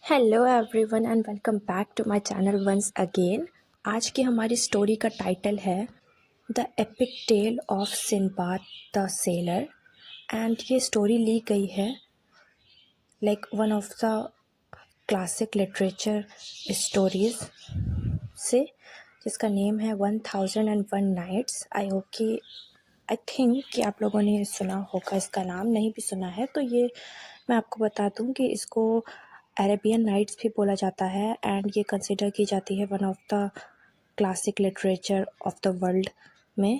Hello everyone and welcome back to my channel once again. आज की हमारी story का टाइटल है the epic tale of Sinbad the sailor. And ये story ली गई है like one of the classic literature stories से, जिसका नेम है 1001 नाइट्स। आई थिंक कि आप लोगों ने सुना होगा, इसका नाम नहीं भी सुना है तो ये मैं आपको बता दूं कि इसको अरेबियन नाइट्स भी बोला जाता है एंड ये कंसिडर की जाती है one of the classic literature of the world में।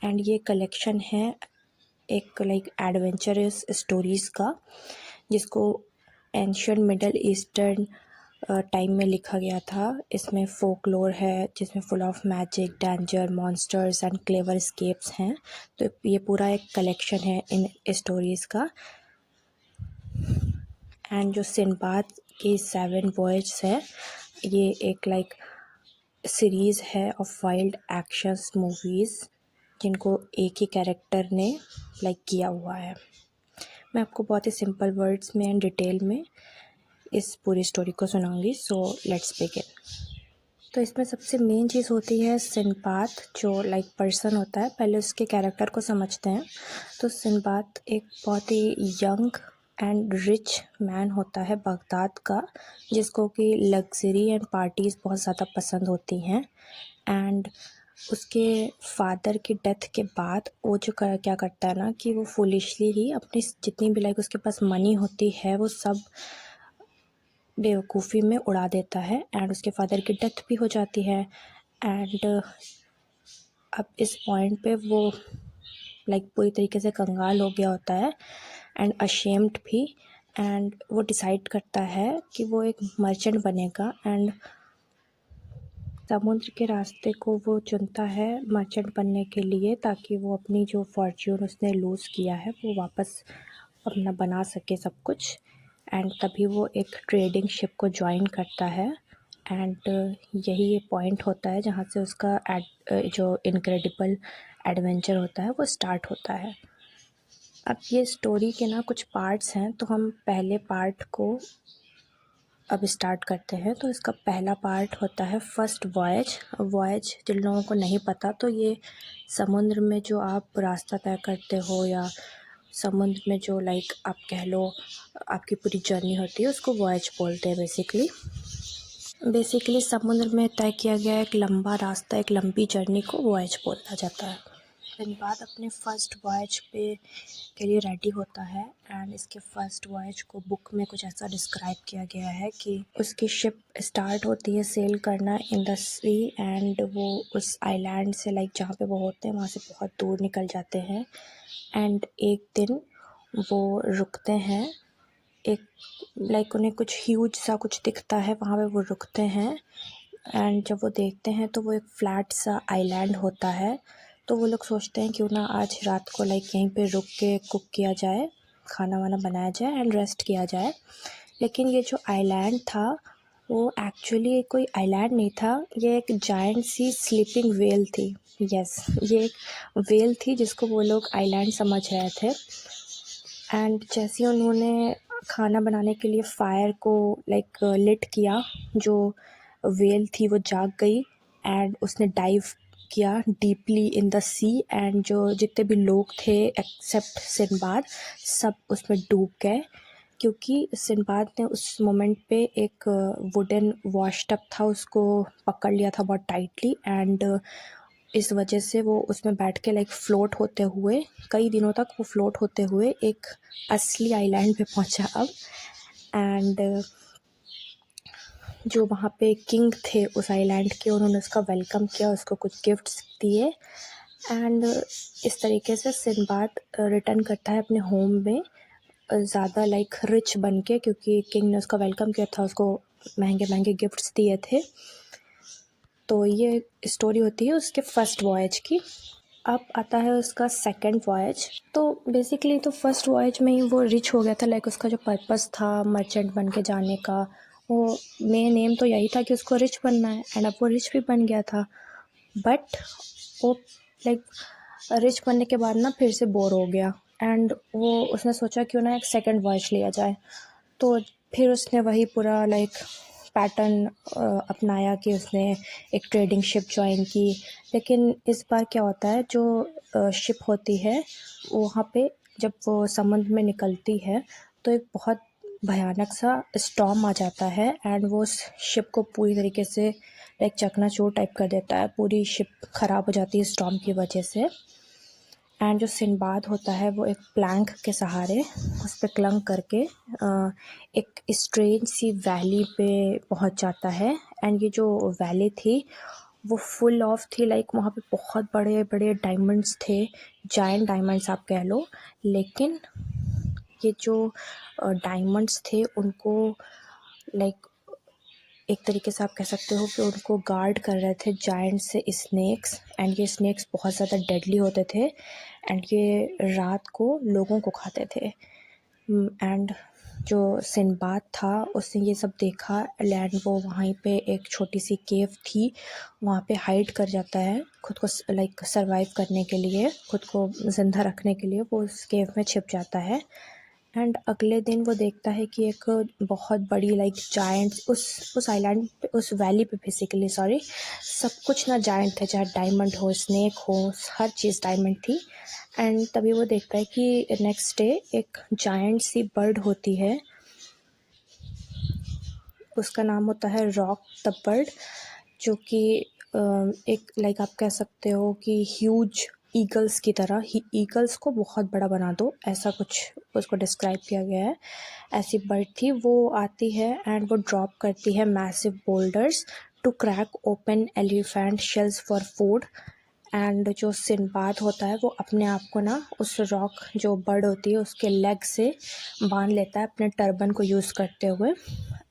एंड ये कलेक्शन है एक लाइक एडवेंचरस स्टोरीज़ का, जिसको एंशियंट मिडल ईस्टर्न टाइम में लिखा गया था। इसमें फोकलोर है जिसमें full of magic, danger, monsters and clever escapes हैं। तो ये पूरा एक कलेक्शन है इन स्टोरीज़ का। एंड जो सिंबाद की 7 वॉयज है, ये एक लाइक सीरीज़ है ऑफ वाइल्ड एक्शंस मूवीज़ जिनको एक ही कैरेक्टर ने लाइक किया हुआ है। मैं आपको बहुत ही सिंपल वर्ड्स में एंड डिटेल में इस पूरी स्टोरी को सुनाऊंगी। So let's begin. तो इसमें सबसे मेन चीज़ होती है सिंबाद, जो लाइक पर्सन होता है। पहले उसके कैरेक्टर को समझते हैं। तो सिंबाद एक बहुत ही यंग एंड रिच मैन होता है बगदाद का, जिसको कि लग्जरी एंड पार्टीज़ बहुत ज़्यादा पसंद होती हैं। एंड उसके फादर की डेथ के बाद वो जो क्या करता है ना कि वो फुलिशली ही अपनी जितनी भी लाइक उसके पास मनी होती है वो सब बेवकूफ़ी में उड़ा देता है। एंड उसके फादर की डेथ भी हो जाती है। एंड अब इस पॉइंट पे वो लाइक पूरी तरीके से कंगाल हो गया होता है एंड अशेम्ड भी। एंड वो डिसाइड करता है कि वो एक मर्चेंट बनेगा एंड समुद्र के रास्ते को वो चुनता है मर्चेंट बनने के लिए, ताकि वो अपनी जो फॉर्च्यून उसने लूज़ किया है वो वापस अपना बना सके सब कुछ। एंड तभी वो एक ट्रेडिंग शिप को ज्वाइन करता है। एंड यही ये पॉइंट होता है जहाँ से उसका जो इनक्रेडिबल एडवेंचर होता है वो स्टार्ट होता है। अब ये स्टोरी के ना कुछ पार्ट्स हैं, तो हम पहले पार्ट को अब स्टार्ट करते हैं। तो इसका पहला पार्ट होता है फर्स्ट वॉयज। जिन लोगों को नहीं पता, तो ये समुद्र में जो आप रास्ता तय करते हो या समुद्र में जो लाइक आप कह लो आपकी पूरी जर्नी होती है, उसको वॉयज बोलते हैं। बेसिकली समुद्र में तय किया गया एक लंबा रास्ता, एक लंबी जर्नी को वॉयज बोला जाता है। सिंबाद अपने फर्स्ट वॉयज के लिए रेडी होता है। एंड इसके फर्स्ट वॉयज को बुक में कुछ ऐसा डिस्क्राइब किया गया है कि उसकी शिप स्टार्ट होती है सेल करना इन द सी, एंड वो उस आइलैंड से लाइक जहाँ पे वो होते हैं वहाँ से बहुत दूर निकल जाते हैं। एंड एक दिन वो रुकते हैं, एक लाइक उन्हें कुछ ह्यूज सा कुछ दिखता है, वहाँ पे वो रुकते हैं। एंड जब वो देखते हैं तो वो एक फ्लैट सा आइलैंड होता है। तो वो लोग सोचते हैं क्यों ना आज रात को लाइक यहीं पे रुक के कुक किया जाए, खाना वाना बनाया जाए एंड रेस्ट किया जाए। लेकिन ये जो आइलैंड था वो एक्चुअली कोई आइलैंड नहीं था, ये एक जायंट सी स्लीपिंग वेल थी। यस, ये एक वेल थी जिसको वो लोग आइलैंड समझ रहे थे। एंड जैसे उन्होंने खाना बनाने के लिए फायर को लाइक लिट किया, जो वेल थी वो जाग गई एंड उसने डाइव किया deeply in the sea. And जो जितने भी लोग थे एक्सेप्ट सिंबाद, सब उसमें डूब गए, क्योंकि सिंबाद ने उस मोमेंट पे एक वुडन वॉश टब था, उसको पकड़ लिया था बहुत टाइटली। एंड इस वजह से वो उसमें बैठ के लाइक फ़्लोट होते हुए कई दिनों तक वो फ़्लोट होते हुए एक असली आइलैंड पे पहुंचा अब। एंड जो वहाँ पे किंग थे उस आइलैंड के, उन्होंने उसका वेलकम किया, उसको कुछ गिफ्ट्स दिए। एंड इस तरीके से सिंबाद रिटर्न करता है अपने होम में ज़्यादा लाइक रिच बन के, क्योंकि किंग ने उसका वेलकम किया था, उसको महंगे महंगे गिफ्ट्स दिए थे। तो ये स्टोरी होती है उसके फर्स्ट वॉयज की। अब आता है उसका सेकंड वॉयज। तो बेसिकली तो फर्स्ट वॉयज में ही वो रिच हो गया था, लाइक उसका जो पर्पस था मर्चेंट बन के जाने का, वो मेन एम तो यही था कि उसको रिच बनना है। एंड अब वो रिच भी बन गया था, बट वो लाइक रिच बनने के बाद ना फिर से बोर हो गया। एंड वो उसने सोचा क्यों ना एक सेकंड वॉयज लिया जाए। तो फिर उसने वही पूरा लाइक पैटर्न अपनाया कि उसने एक ट्रेडिंग शिप ज्वाइन की। लेकिन इस बार क्या होता है, जो शिप होती है वहाँ पे जब वो समुद्र में निकलती है तो एक बहुत भयानक सा स्टॉर्म आ जाता है एंड वो उस शिप को पूरी तरीके से लाइक चकनाचूर टाइप कर देता है। पूरी शिप ख़राब हो जाती है स्टॉर्म की वजह से। एंड जो सिंबाद होता है वो एक प्लैंक के सहारे उस पर क्लंग करके एक स्ट्रेंज सी वैली पे पहुंच जाता है। एंड ये जो वैली थी वो फुल ऑफ थी, लाइक वहाँ पे बहुत बड़े बड़े डायमंड्स थे, जायंट डायमंड्स आप कह लो। लेकिन ये जो डायमंड्स थे उनको लाइक एक तरीके से आप कह सकते हो कि उनको गार्ड कर रहे थे जायंट से स्नेक्स। एंड ये स्नेक्स बहुत ज़्यादा डेडली होते थे एंड ये रात को लोगों को खाते थे। एंड जो सिंबाद था उसने ये सब देखा एंड वो वहीं पे एक छोटी सी केव थी वहाँ पे हाइड कर जाता है खुद को, लाइक सरवाइव करने के लिए, खुद को ज़िंदा रखने के लिए वो उस केव में छिप जाता है। एंड अगले दिन वो देखता है कि एक बहुत बड़ी लाइक जायंट उस आइलैंड पे, उस वैली पे बेसिकली, सॉरी, सब कुछ ना जायंट थे, चाहे डायमंड हो, स्नेक हो, हर चीज़ डायमंड थी। एंड तभी वो देखता है कि नेक्स्ट डे एक जायंट सी बर्ड होती है, उसका नाम होता है रॉक द बर्ड, जो कि एक लाइक आप कह सकते हो कि ह्यूज ईगल्स की तरह ही, ईगल्स को बहुत बड़ा बना दो ऐसा कुछ उसको डिस्क्राइब किया गया है। ऐसी बर्ड थी, वो आती है एंड वो ड्रॉप करती है massive boulders to crack open elephant shells for food. And जो सिंबाद होता है वो अपने आप को ना उस रॉक, जो बर्ड होती है उसके लेग से बांध लेता है अपने टर्बन को यूज़ करते हुए।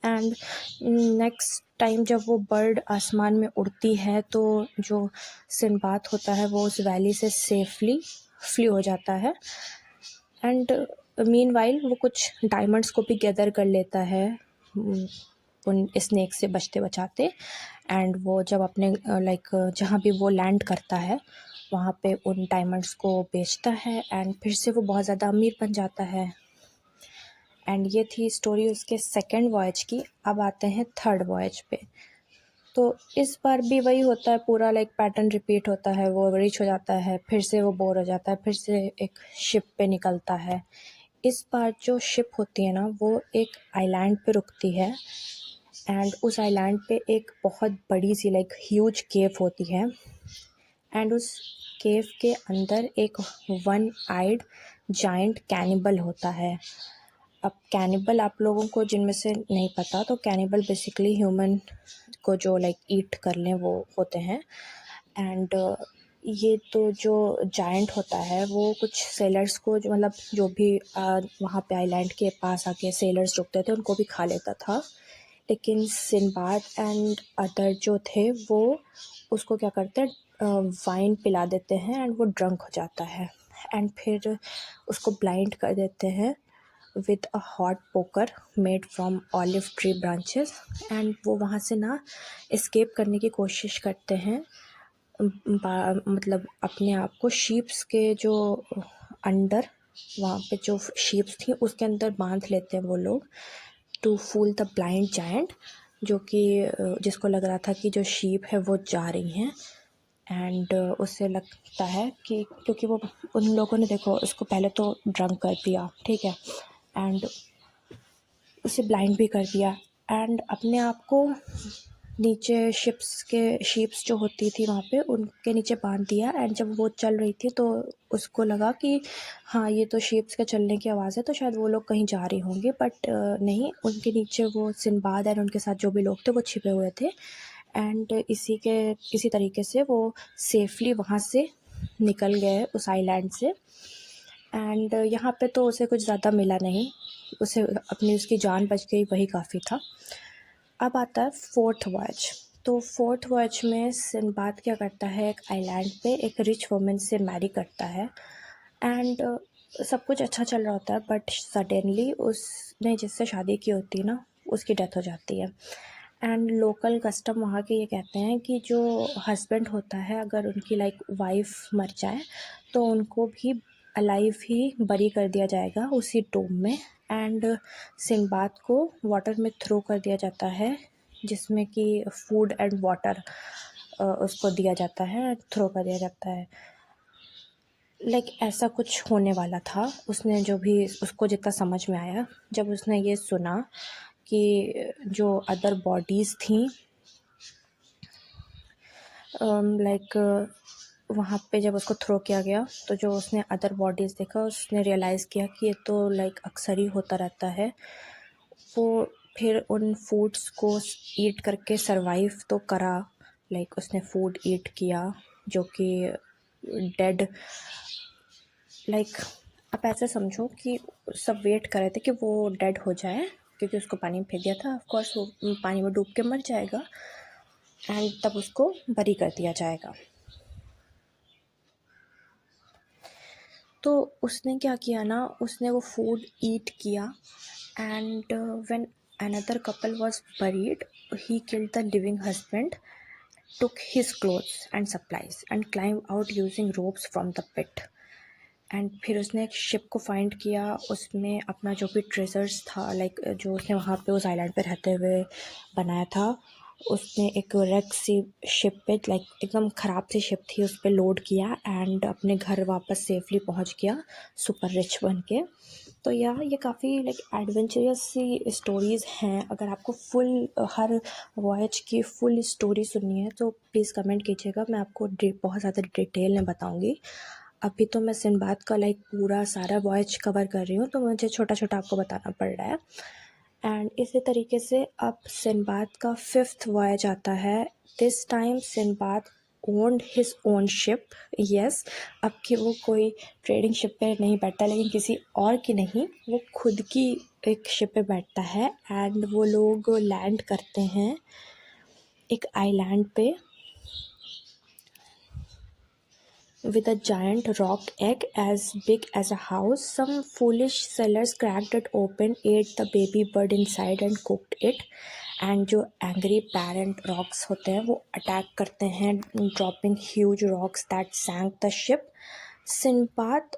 एंड नेक्स्ट टाइम जब वो बर्ड आसमान में उड़ती है तो जो सिंबाद होता है वो उस वैली से सेफली फ्ली हो जाता है। एंड मीनवाइल वो कुछ डायमंड्स को भी गैदर कर लेता है उन स्नेक से बचते बचाते। एंड वो जब अपने लाइक जहाँ भी वो लैंड करता है वहाँ पे उन डायमंड्स को बेचता है एंड फिर से वो बहुत ज़्यादा अमीर बन जाता है। एंड ये थी स्टोरी उसके सेकंड वॉयज की। अब आते हैं थर्ड वॉयज पे। तो इस बार भी वही होता है, पूरा लाइक पैटर्न रिपीट होता है। वो रीच हो जाता है, फिर से वो बोर हो जाता है, फिर से एक शिप पे निकलता है। इस बार जो शिप होती है ना वो एक आइलैंड पे रुकती है एंड उस आइलैंड पे एक बहुत बड़ी सी लाइक ह्यूज केव होती है। एंड उस केव के अंदर एक वन आइड जाइंट कैनिबल होता है। अब कैनिबल आप लोगों को जिनमें से नहीं पता, तो कैनिबल बेसिकली ह्यूमन को जो लाइक ईट कर लें वो होते हैं। एंड ये तो जो जायंट होता है वो कुछ सेलर्स को, जो मतलब जो भी वहाँ पे आइलैंड के पास आके सेलर्स रुकते थे उनको भी खा लेता था। लेकिन सिंबाद एंड अदर जो थे वो उसको क्या करते हैं, वाइन पिला देते हैं एंड वो ड्रंक हो जाता है। एंड फिर उसको ब्लाइंड कर देते हैं with a hot poker made from olive tree branches. And वो वहाँ से ना एस्केप करने की कोशिश करते हैं, मतलब अपने आप को शीप्स के जो अंडर, वहाँ पे जो शीप्स थी उसके अंदर बांध लेते हैं वो लोग, to fool the blind giant, जो कि जिसको लग रहा था कि जो शीप है वो जा रही हैं। एंड उससे लगता है कि क्योंकि वो उन लोगों ने देखो उसको पहले तो ड्रंक कर दिया, ठीक है, एंड उसे ब्लाइंड भी कर दिया एंड अपने आप को नीचे शीप्स जो होती थी वहाँ पे उनके नीचे बांध दिया। एंड जब वो चल रही थी तो उसको लगा कि हाँ ये तो शीप्स के चलने की आवाज़ है, तो शायद वो लोग कहीं जा रही होंगी, बट नहीं, उनके नीचे वो सिंबाद एंड उनके साथ जो भी लोग थे वो छिपे हुए थे। एंड इसी तरीके से वो सेफली वहाँ से निकल गए उस आइलैंड से। एंड यहाँ पे तो उसे कुछ ज़्यादा मिला नहीं, उसे अपनी उसकी जान बच गई, वही काफ़ी था। अब आता है फोर्थ वॉयज। तो फोर्थ वॉयज में सिंबाद क्या करता है, एक आइलैंड पे एक रिच वुमन से मैरी करता है। एंड सब कुछ अच्छा चल रहा होता है, बट सडनली उसने जिससे शादी की होती है ना उसकी डेथ हो जाती है। एंड लोकल कस्टम वहाँ के ये कहते हैं कि जो हस्बैंड होता है अगर उनकी लाइक वाइफ मर जाए तो उनको भी अलाइव ही बरी कर दिया जाएगा उसी टोम में। एंड सिंबाद को वाटर में थ्रो कर दिया जाता है, जिसमें कि फूड एंड वाटर उसको दिया जाता है, थ्रो कर दिया जाता है। ऐसा कुछ होने वाला था। उसने जो भी उसको जितना समझ में आया, जब उसने ये सुना कि जो अदर बॉडीज़ थी वहाँ पे जब उसको थ्रो किया गया, तो जो उसने अदर बॉडीज़ देखा, उसने रियलाइज़ किया कि ये तो अक्सर ही होता रहता है। वो फिर उन फूड्स को ईट करके सरवाइव तो करा, उसने फूड ईट किया जो कि डेड, आप ऐसे समझो कि सब वेट कर रहे थे कि वो डेड हो जाए, क्योंकि उसको पानी में फेंक दिया था। ऑफ कोर्स वो पानी में डूब के मर जाएगा एंड तब उसको बरी कर दिया जाएगा। तो उसने क्या किया ना, उसने वो फूड ईट किया and when another couple was buried, he killed the living husband, took his clothes and supplies and climbed out using ropes from the pit. And फिर उसने एक शिप को फाइंड किया, उसमें अपना जो भी ट्रेजर्स था, जो उसने वहाँ पे उस आइलैंड पे रहते हुए बनाया था, उसने एक रेक सी शिप पे, एकदम ख़राब सी शिप थी, उस पर लोड किया एंड अपने घर वापस सेफली पहुँच गया सुपर रिच बन के। तो ये काफ़ी एडवेंचरस सी स्टोरीज़ हैं। अगर आपको हर वॉयज की फुल स्टोरी सुननी है तो प्लीज़ कमेंट कीजिएगा, मैं आपको बहुत ज़्यादा डिटेल में बताऊँगी। अभी तो मैं सिंबाद का पूरा सारा वॉयज कवर कर रही हूँ, तो मुझे छोटा छोटा आपको बताना पड़ रहा है। एंड इसी तरीके से अब सिंबाद का 5th वॉयज आता है। This time Sinbad owned his own ship. Yes, अब कि वो कोई ट्रेडिंग शिप पे नहीं बैठता, लेकिन किसी और की नहीं, वो खुद की एक शिप पे बैठता है एंड वो लोग लैंड करते हैं एक आइलैंड पे with a giant rock egg as big as a house. Some foolish sailors cracked it open, ate the baby bird inside and cooked it. And जो angry parent rocks होते हैं वो attack करते हैं, dropping huge rocks that sank the ship. Sinbad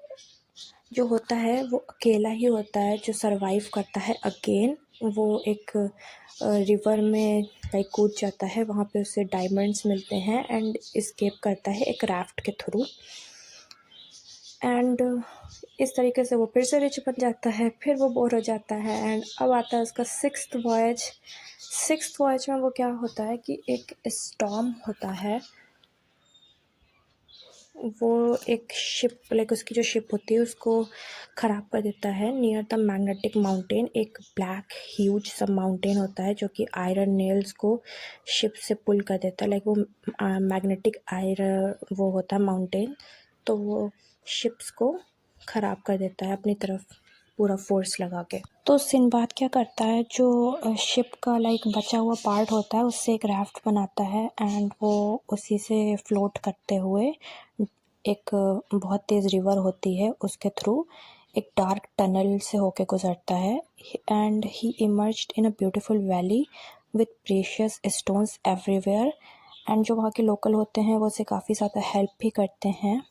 जो होता है वो अकेला ही होता है जो सरवाइव करता है अगेन। वो एक रिवर में कूद जाता है, वहाँ पे उसे डायमंड्स मिलते हैं एंड एस्केप करता है एक राफ्ट के थ्रू। एंड इस तरीके से वो फिर से रिच बन जाता है, फिर वो बोर हो जाता है एंड अब आता है उसका 6th वॉयज। 6th वॉयज में वो क्या होता है कि एक स्टॉर्म होता है, वो एक शिप उसकी जो शिप होती है उसको ख़राब कर देता है नियर द मैग्नेटिक माउंटेन। एक ब्लैक ह्यूज सब माउंटेन होता है जो कि आयरन नेल्स को शिप से पुल कर देता है। वो मैग्नेटिक आयरन वो होता है माउंटेन, तो वो शिप्स को ख़राब कर देता है अपनी तरफ पूरा फोर्स लगा के। तो सिंबाद क्या करता है, जो शिप का बचा हुआ पार्ट होता है उससे एक राफ्ट बनाता है एंड वो उसी से फ्लोट करते हुए एक बहुत तेज़ रिवर होती है उसके थ्रू एक डार्क टनल से होके गुजरता है and he emerged in a beautiful valley with precious stones everywhere. And जो वहाँ के लोकल होते हैं वो उसे काफ़ी ज़्यादा हेल्प भी करते हैं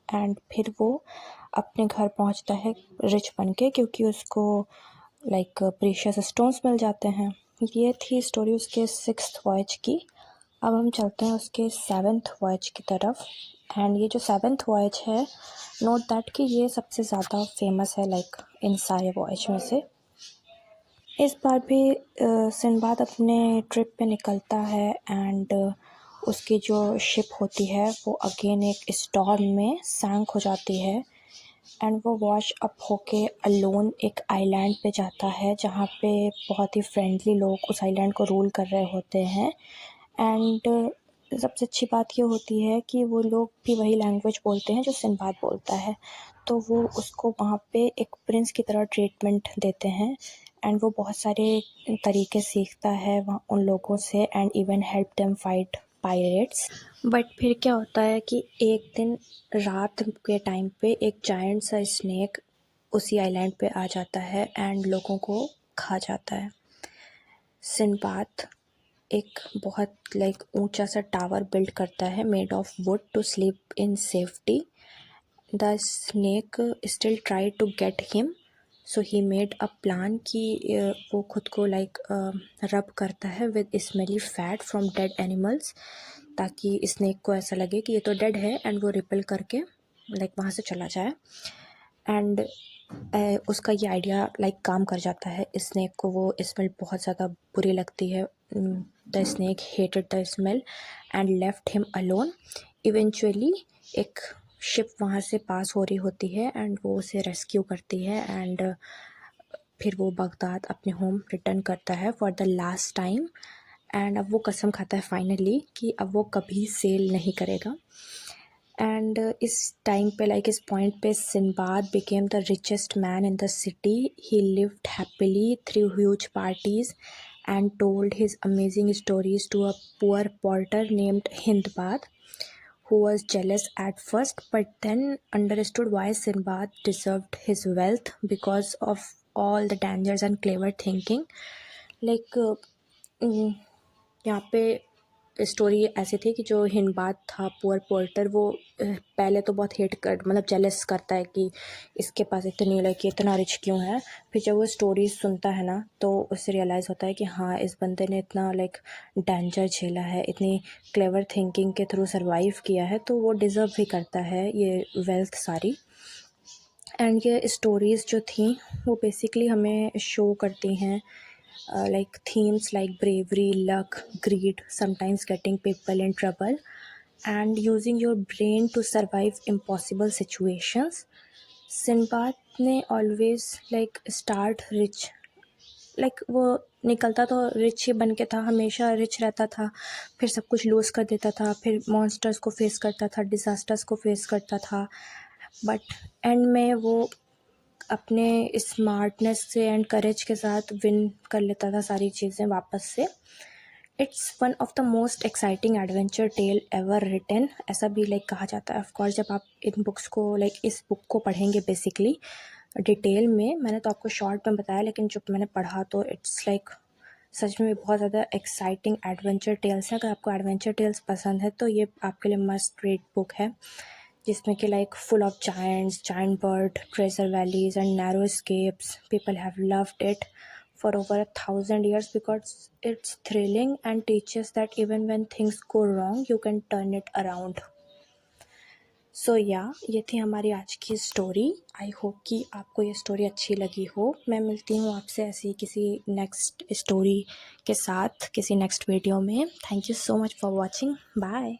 एंड फिर वो अपने घर पहुँचता है रिच बन के, क्योंकि उसको प्रेशियस स्टोन्स मिल जाते हैं। ये थी स्टोरी उसके 6th वॉयज की। अब हम चलते हैं उसके 7th वॉयज की तरफ। एंड ये जो 7th वॉयज है, नोट दैट कि ये सबसे ज़्यादा फेमस है इन सारे वॉयज में से। इस बार भी सिंबाद अपने ट्रिप पे निकलता है एंड उसकी जो शिप होती है वो अगेन एक स्टॉर्म में सैंक हो जाती है एंड वो वॉश अप होके अलोन एक आइलैंड पे जाता है जहाँ पे बहुत ही फ्रेंडली लोग उस आइलैंड को रूल कर रहे होते हैं। एंड सबसे अच्छी बात ये होती है कि वो लोग भी वही लैंग्वेज बोलते हैं जो सिंबाद बोलता है, तो वो उसको वहाँ पे एक प्रिंस की तरह ट्रीटमेंट देते हैं एंड वो बहुत सारे तरीके सीखता है वहाँ उन लोगों से and even help them fight pirates. But फिर क्या होता है कि एक दिन रात के टाइम पे एक जायंट सा स्नेक उसी आइलैंड पे आ जाता है एंड लोगों को खा जाता है। सिंबाद एक बहुत ऊंचा सा टावर बिल्ड करता है made of wood to sleep in safety. The snake still try to get him so he made a plan कि वो खुद को लाइक रब करता है with smelly fat from dead animals, ताकि स्नेक को ऐसा लगे कि ये तो डेड है एंड वो रिपेल करके लाइक वहाँ से चला जाए। एंड उसका ये आइडिया लाइक काम कर जाता है। स्नेक को वो स्मेल बहुत ज़्यादा बुरी लगती है। The snake hated the smell and left him alone. Eventually एक शिप वहाँ से पास हो रही होती है एंड वो उसे रेस्क्यू करती है एंड फिर वो बगदाद अपने होम रिटर्न करता है for the last time. And अब वो कसम खाता है फाइनली कि अब वो कभी सेल नहीं करेगा। एंड इस टाइम पे लाइक इस पॉइंट पे Sinbad became the richest man in the city. He lived happily through huge parties and told his amazing stories to a poor porter named Hindbad, who was jealous at first but then understood why Sinbad deserved his wealth because of all the dangers and clever thinking. Like यहाँ पे story ऐसी थी कि जो हिंदबाद था poor porter, वो पहले तो बहुत हेट कर मतलब जेलस करता है कि इसके पास इतनी लाइक इतना रिच क्यों है। फिर जब वो स्टोरी सुनता है ना तो उससे रियलाइज़ होता है कि हाँ, इस बंदे ने इतना लाइक डेंजर झेला है, इतनी क्लेवर थिंकिंग के थ्रू सर्वाइव किया है, तो वो डिज़र्व भी करता है ये वेल्थ सारी। एंड ये स्टोरीज़ जो थी वो बेसिकली हमें शो करती हैं like themes like bravery, luck, greed, sometimes getting people in trouble, and using your brain to survive impossible situations. Sinbad ने always like start rich, like वो निकलता तो रिच ही बन के था, हमेशा रिच रहता था, फिर सब कुछ लूज़ कर देता था, फिर मॉन्स्टर्स को फेस करता था, डिज़ास्टर्स को फेस करता था, बट एंड में वो अपने स्मार्टनेस से एंड करेज के साथ विन कर लेता था सारी चीज़ें वापस से। It's one of the most exciting adventure tale ever written, ऐसा भी लाइक कहा जाता है। ऑफकोर्स जब आप इन बुक्स को लाइक इस बुक को पढ़ेंगे बेसिकली डिटेल में, मैंने तो आपको शॉर्ट में बताया, लेकिन जब मैंने पढ़ा तो इट्स लाइक सच में बहुत ज़्यादा एक्साइटिंग एडवेंचर टेल्स हैं। अगर आपको एडवेंचर टेल्स पसंद है तो ये आपके लिए मस्ट रीड बुक है, जिसमें कि like full of giants, giant bird, treasure valleys and narrow escapes. People have loved it for over 1,000 years because it's thrilling and teaches that even when things go wrong, you can turn it around. सो ये थी हमारी आज की story. I hope कि आपको ये story अच्छी लगी हो। मैं मिलती हूँ आपसे ऐसी किसी नेक्स्ट स्टोरी के साथ किसी नेक्स्ट वीडियो में। Thank you so much for watching. Bye.